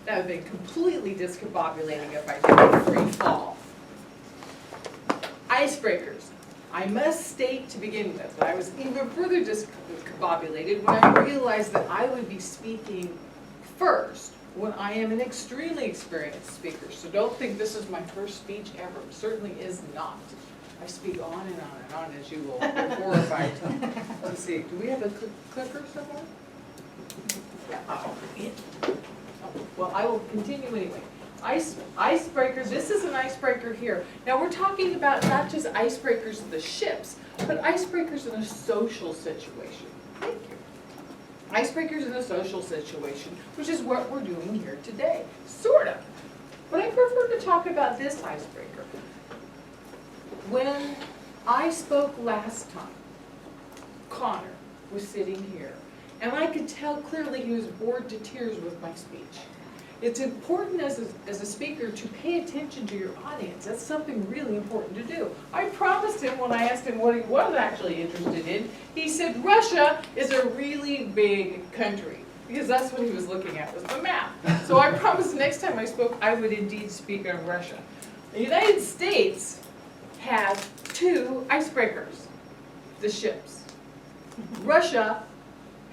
That would be completely discombobulating if I did a free fall. Icebreakers. I must state to begin with that I was even further discombobulated when I realized that I would be speaking first when I am an extremely experienced speaker. So don't think this is my first speech ever. It certainly is not. I speak on and on and on, as you will be horrified to see. Do we have a clicker somewhere? Yeah. Oh, yeah. Oh, well, I will continue anyway. Icebreaker, this is an icebreaker here. Now we're talking about not just icebreakers of the ships, but icebreakers in a social situation. Thank you. Icebreakers in a social situation, which is what we're doing here today, sort of. But I prefer to talk about this icebreaker. When I spoke last time, Connor was sitting here, and I could tell clearly he was bored to tears with my speech. It's important as a speaker to pay attention to your audience. That's something really important to do. I promised him when I asked him what he was actually interested in, he said Russia is a really big country, because that's what he was looking at was the map. So I promised the next time I spoke I would indeed speak on Russia. The United States has 2 icebreakers, the ships. Russia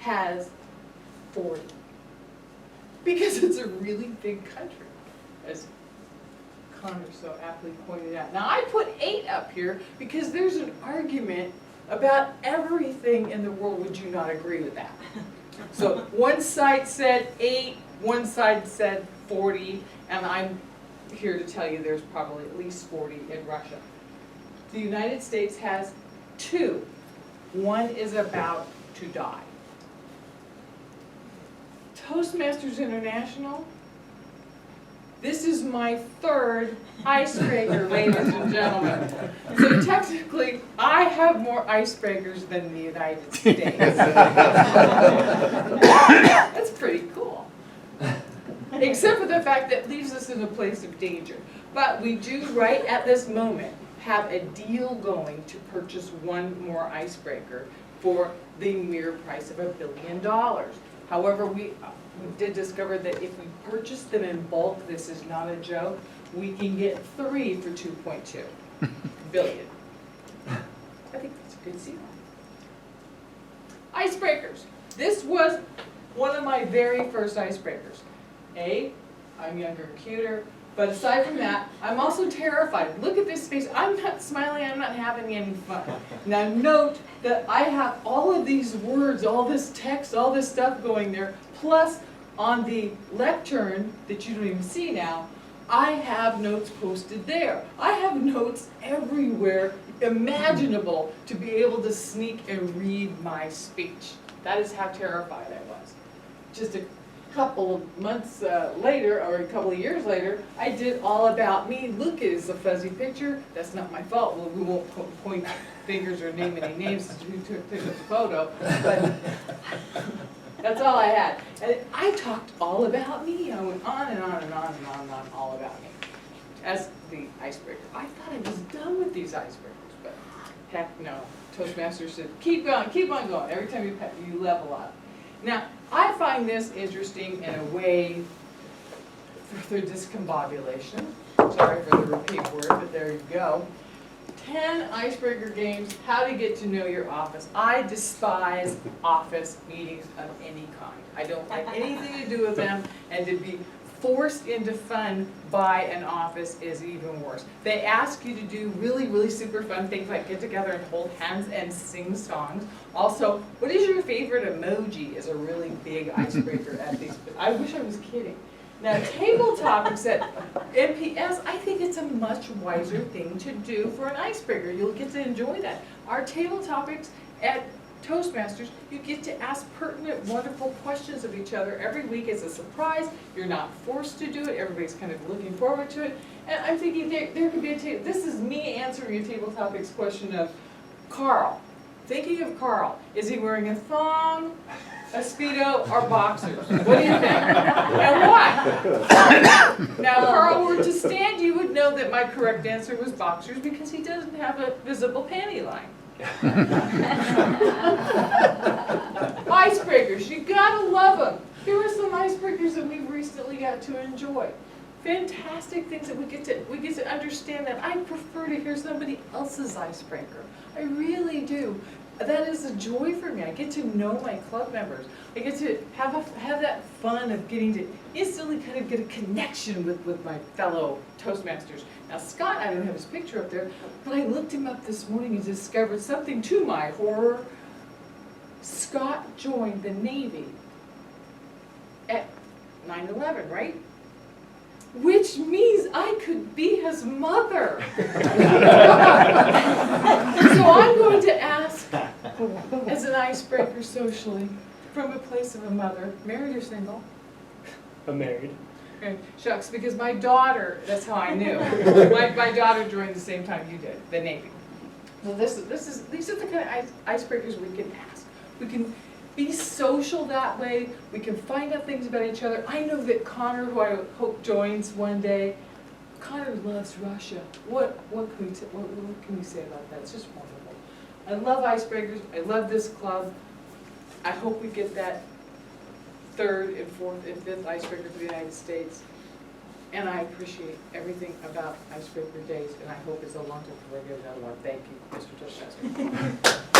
has 40. Because it's a really big country, as Connor so aptly pointed out. Now I put 8 up here because there's an argument about everything in the world. Would you not agree with that? So one side said 8, one side said 40, and I'm here to tell you there's probably at least 40 in Russia. The United States has 2. One is about to die. Toastmasters International, this is my 3rd icebreaker, ladies and gentlemen. So technically, I have more icebreakers than the United States. That's pretty cool. Except for the fact that it leaves us in a place of danger. But we do, right at this moment, have a deal going to purchase 1 more icebreaker for the mere price of $1 billion. However, we did discover that if we purchase them in bulk, this is not a joke, we can get 3 for $2.2 billion. I think that's a good deal. Icebreakers. This was one of my very first icebreakers. I'm younger and cuter, but aside from that, I'm also terrified. Look at this face. I'm not smiling, I'm not having any fun. Now note that I have all of these words, all this text, all this stuff going there, plus on the lectern that you don't even see now, I have notes posted there. I have notes everywhere imaginable to be able to sneak and read my speech. That is how terrified I was. Just a couple of months later, or a couple of years later, I did All About Me. Look, it is a fuzzy picture. That's not my fault. Well, we won't point fingers or name any names to who took the photo, but that's all I had. And I talked all about me. I went on and on and on and on and on, all about me. As the icebreaker. I thought I was done with these icebreakers, but heck no. Toastmasters said, keep going, keep on going. Every time you level up. Now, I find this interesting in a way for discombobulation. Sorry for the repeat word, but there you go. 10 icebreaker games, how to get to know your office. I despise office meetings of any kind. I don't like anything to do with them, and to be forced into fun by an office is even worse. They ask you to do really, really super fun things like get together and hold hands and sing songs. Also, what is your favorite emoji is a really big icebreaker at these. I wish I was kidding. Now, table topics at MPS, I think it's a much wiser thing to do for an icebreaker. You'll get to enjoy that. Our table topics at Toastmasters, you get to ask pertinent, wonderful questions of each other every week as a surprise. You're not forced to do it. Everybody's kind of looking forward to it. And I'm thinking there could be a table. This is me answering a table topics question of Carl. Thinking of Carl. Is he wearing a thong, a Speedo, or boxers? What do you think? And why? Now, if Carl were to stand, you would know that my correct answer was boxers because he doesn't have a visible panty line. Icebreakers, you gotta love them. Here are some icebreakers that we've recently got got to enjoy. Fantastic things that we get to understand that I prefer to hear somebody else's icebreaker. I really do. That is a joy for me. I get to know my club members. I get to have that fun of getting to instantly kind of get a connection with my fellow Toastmasters. Now Scott, I don't have his picture up there, but I looked him up this morning and discovered something to my horror. Scott joined the Navy at 9/11, right? Which means I could be his mother. So I'm going to ask, as an icebreaker socially, from a place of a mother, married or single? I'm married. Okay, shucks, because my daughter, that's how I knew. My daughter joined the same time you did, the Navy. So these are the kind of icebreakers we can ask. We can be social that way. We can find out things about each other. I know that Connor, who I hope joins one day, Connor loves Russia. What can we say about that? It's just wonderful. I love icebreakers. I love this club. I hope we get that 3rd and 4th and 5th icebreaker for the United States. And I appreciate everything about Icebreaker Days, and I hope it's a long time before I get another one. Thank you, Mr. Toastmaster.